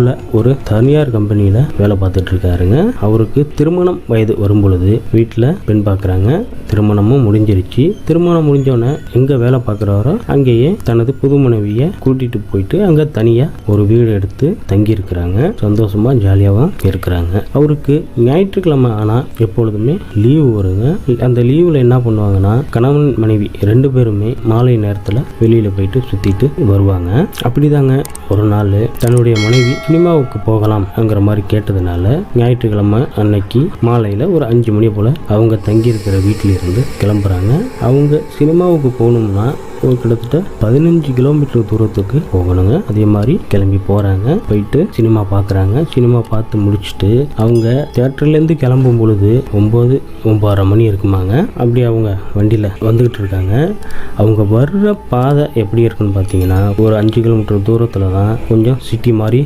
உள்ள ஒரு தனியார் கம்பெனியில் வேலை பார்த்துட்டு இருக்காருங்க. அவருக்கு திருமணம் வயது வரும் பொழுது வீட்டில் பெண் பார்க்குறாங்க. திருமணமும் முடிஞ்சிருச்சு. திருமணம் முடிஞ்சோடனே எங்கே வேலை பார்க்குறாரோ அங்கேயே தனது புது மனைவியை கூட்டிகிட்டு போயிட்டு அங்கே தனியாக ஒரு வீடு எடுத்து தங்கி இருக்கிறாங்க. சந்தோஷமாக ஜாலியாகவும் இருக்கிறாங்க. அவருக்கு ஞாயிற்றுக்கிழமை ஆனால் எப்பொழுதுமே லீவு வருங்க. அந்த லீவில் என்ன பண்ணுவாங்கன்னா கணவன் மனைவி 2 பேருமே மாலை நேரத்தில் வெளியில் போயிட்டு சுற்றிட்டு வருவாங்க. அப்படிதாங்க ஒரு நாள் தன்னுடைய மனைவி சினிமாவுக்கு போகலாம்ங்கிற மாதிரி கேட்டதுனால ஞாயிற்றுக்கிழமை அன்னைக்கு மாலையில் ஒரு 5 மணி போல் அவங்க தங்கியிருக்கிற வீட்டிலிருந்து கிளம்புறாங்க. அவங்க சினிமாவுக்கு போகணும்னா ஒரு கிட்டத்தட்ட 15 கிலோமீட்டர் தூரத்துக்கு போகணுங்க. அதே மாதிரி கிளம்பி போகிறாங்க. போயிட்டு சினிமா பார்க்குறாங்க. சினிமா பார்த்து முடிச்சுட்டு அவங்க தியேட்டர்லேருந்து கிளம்பும் பொழுது 9-9:30 மணி இருக்குமாங்க. அப்படி அவங்க வண்டியில் வந்துக்கிட்டு இருக்காங்க. அவங்க வர்ற பாதை எப்படி இருக்குன்னு பார்த்தீங்கன்னா ஒரு 5 கிலோமீட்டர் தூரத்தில் தான் கொஞ்சம் சிட்டி மாதிரி